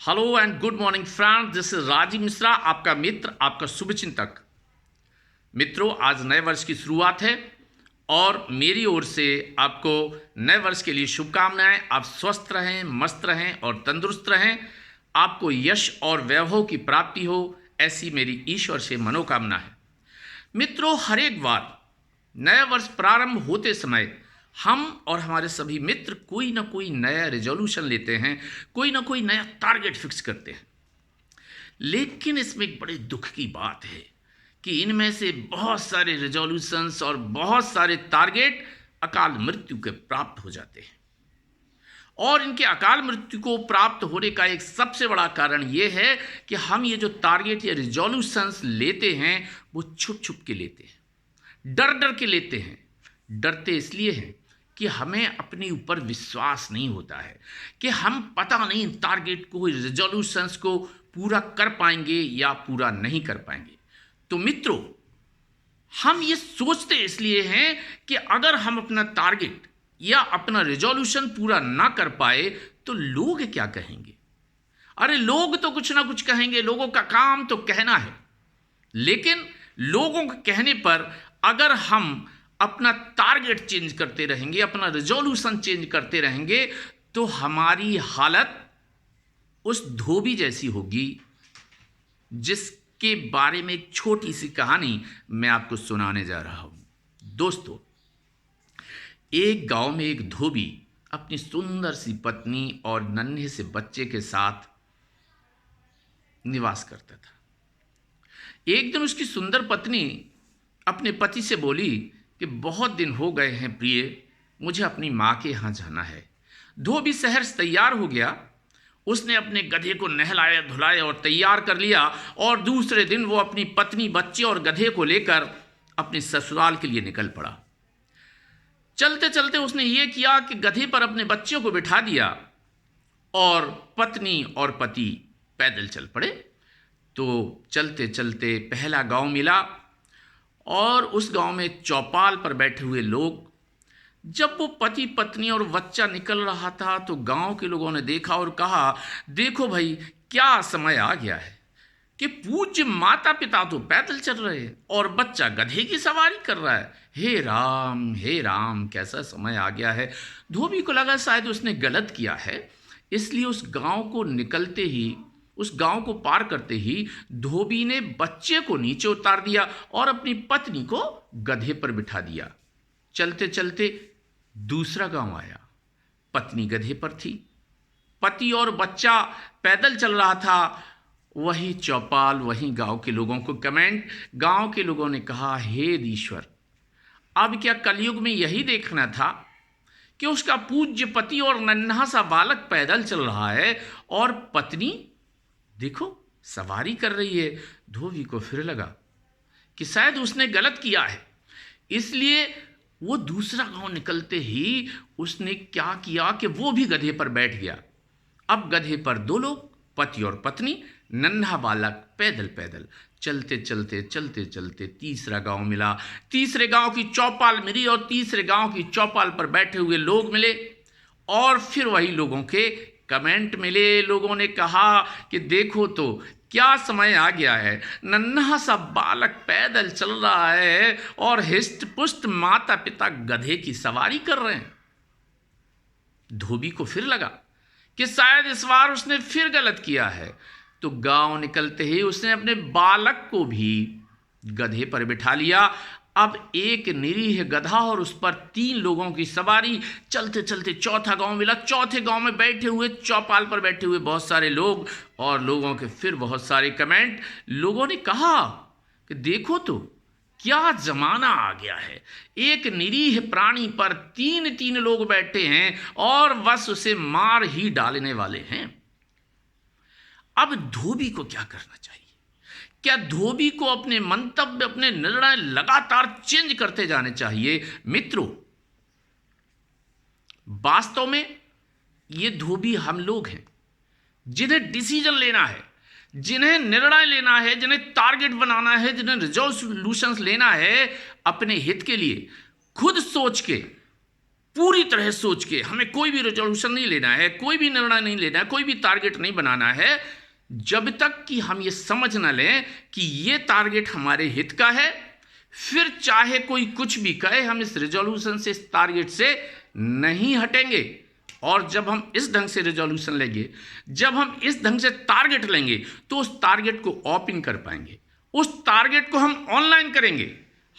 Hello and good morning friends, this is Rajiv Mishra, आपका मित्र, आपका शुभचिंतक। मित्रों, आज नए वर्ष की शुरुआत है और मेरी ओर से आपको नए वर्ष के लिए शुभकामनाएं। आप स्वस्थ रहें, मस्त रहें और तंदुरुस्त रहें। आपको यश और वैभव की प्राप्ति हो, ऐसी मेरी ईश्वर से मनोकामना है। मित्रों, हर एक बार नया वर्ष प्रारंभ होते समय हम और हमारे सभी मित्र कोई ना कोई नया रेजोल्यूशन लेते हैं, कोई ना कोई नया टारगेट फिक्स करते हैं। लेकिन इसमें एक बड़े दुख की बात है कि इनमें से बहुत सारे रेजोल्यूशंस और बहुत सारे टारगेट अकाल मृत्यु के प्राप्त हो जाते हैं। और इनके अकाल मृत्यु को प्राप्त होने का एक सबसे बड़ा कारण यह है कि हम ये जो टारगेट या रेजोल्यूशंस लेते हैं वो छुप छुप के लेते हैं, डर डर के लेते हैं। डरते इसलिए हैं कि हमें अपने ऊपर विश्वास नहीं होता है कि हम पता नहीं टारगेट को, रेजोल्यूशंस को पूरा कर पाएंगे या पूरा नहीं कर पाएंगे। तो मित्रों, हम ये सोचते इसलिए हैं कि अगर हम अपना टारगेट या अपना रेजोल्यूशन पूरा ना कर पाए तो लोग क्या कहेंगे। अरे लोग तो कुछ ना कुछ कहेंगे, लोगों का काम तो कहना है। लेकिन लोगों के कहने पर अगर हम अपना टारगेट चेंज करते रहेंगे, अपना रेजोल्यूशन चेंज करते रहेंगे, तो हमारी हालत उस धोबी जैसी होगी जिसके बारे में एक छोटी सी कहानी मैं आपको सुनाने जा रहा हूं। दोस्तों, एक गांव में एक धोबी अपनी सुंदर सी पत्नी और नन्हे से बच्चे के साथ निवास करता था। एक दिन उसकी सुंदर पत्नी अपने पति से बोली कि बहुत दिन हो गए हैं प्रिय, मुझे अपनी माँ के यहाँ जाना है। धोबी शहर से तैयार हो गया। उसने अपने गधे को नहलाया धुलाया और तैयार कर लिया और दूसरे दिन वो अपनी पत्नी, बच्चे और गधे को लेकर अपने ससुराल के लिए निकल पड़ा। चलते चलते उसने ये किया कि गधे पर अपने बच्चों को बिठा दिया और पत्नी और पति पैदल चल पड़े। तो चलते चलते पहला गांव मिला और उस गांव में चौपाल पर बैठे हुए लोग, जब वो पति पत्नी और बच्चा निकल रहा था तो गांव के लोगों ने देखा और कहा, देखो भाई, क्या समय आ गया है कि पूज्य माता पिता तो पैदल चल रहे हैं और बच्चा गधे की सवारी कर रहा है। हे राम, कैसा समय आ गया है। धोबी को लगा शायद उसने गलत किया है, इसलिए उस गांव को निकलते ही, उस गांव को पार करते ही धोबी ने बच्चे को नीचे उतार दिया और अपनी पत्नी को गधे पर बिठा दिया। चलते चलते दूसरा गांव आया। पत्नी गधे पर थी, पति और बच्चा पैदल चल रहा था। वही चौपाल, वही गांव के लोगों को कमेंट। गांव के लोगों ने कहा, हे ईश्वर, अब क्या कलयुग में यही देखना था कि उसका पूज्य पति और नन्हा सा बालक पैदल चल रहा है और पत्नी देखो सवारी कर रही है। धोबी को फिर लगा कि शायद उसने गलत किया है, इसलिए वो दूसरा गांव निकलते ही उसने क्या किया कि वो भी गधे पर बैठ गया। अब गधे पर दो लोग, पति और पत्नी, नन्हा बालक पैदल पैदल। चलते चलते चलते चलते तीसरा गांव मिला। तीसरे गांव की चौपाल मिली और तीसरे गांव की चौपाल पर बैठे हुए लोग मिले और फिर वही लोगों के कमेंट मिले। लोगों ने कहा कि देखो तो क्या समय आ गया है, नन्हा सा बालक पैदल चल रहा है और हिस्ट पुष्ट माता पिता गधे की सवारी कर रहे हैं। धोबी को फिर लगा कि शायद इस बार उसने फिर गलत किया है। तो गांव निकलते ही उसने अपने बालक को भी गधे पर बिठा लिया। अब एक निरीह गधा और उस पर 3 लोगों की सवारी। चलते चलते चौथा गांव मिला। चौथे गांव में बैठे हुए, चौपाल पर बैठे हुए बहुत सारे लोग और लोगों के फिर बहुत सारे कमेंट। लोगों ने कहा कि देखो तो क्या जमाना आ गया है, एक निरीह प्राणी पर 3 लोग बैठे हैं और बस उसे मार ही डालने वाले हैं। अब धोबी को क्या करना चाहिए? क्या धोबी को अपने मंतव्य, अपने निर्णय लगातार चेंज करते जाने चाहिए? मित्रों, वास्तव में ये धोबी हम लोग हैं जिन्हें डिसीजन लेना है, जिन्हें निर्णय लेना है, जिन्हें टारगेट बनाना है, जिन्हें रिजोल्यूशंस लेना है अपने हित के लिए। खुद सोच के पूरी तरह सोच के, हमें कोई भी रेजोल्यूशन नहीं लेना है, कोई भी निर्णय नहीं लेना है, कोई भी टारगेट नहीं बनाना है जब तक कि हम ये समझ ना लें कि ये टारगेट हमारे हित का है। फिर चाहे कोई कुछ भी कहे, हम इस रेजोल्यूशन से, इस टारगेट से नहीं हटेंगे। और जब हम इस ढंग से रेजोल्यूशन लेंगे, जब हम इस ढंग से टारगेट लेंगे, तो उस टारगेट को ओपन कर पाएंगे, उस टारगेट को हम ऑनलाइन करेंगे,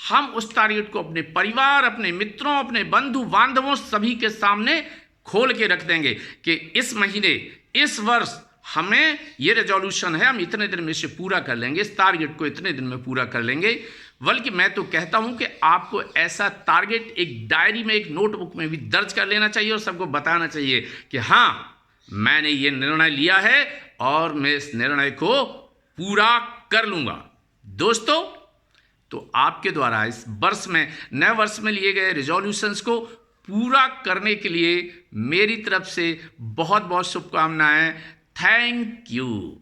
हम उस टारगेट को अपने परिवार, अपने मित्रों, अपने बंधु बांधवों सभी के सामने खोल के रख देंगे कि इस महीने, इस वर्ष हमें ये रेजोल्यूशन है, हम इतने दिन में इसे पूरा कर लेंगे, इस टारगेट को इतने दिन में पूरा कर लेंगे। बल्कि मैं तो कहता हूं कि आपको ऐसा टारगेट एक डायरी में, एक नोटबुक में भी दर्ज कर लेना चाहिए और सबको बताना चाहिए कि हाँ, मैंने ये निर्णय लिया है और मैं इस निर्णय को पूरा कर लूंगा। दोस्तों, तो आपके द्वारा इस वर्ष में, नए वर्ष में लिए गए रेजोल्यूशंस को पूरा करने के लिए मेरी तरफ से बहुत बहुत शुभकामनाएं। Thank you.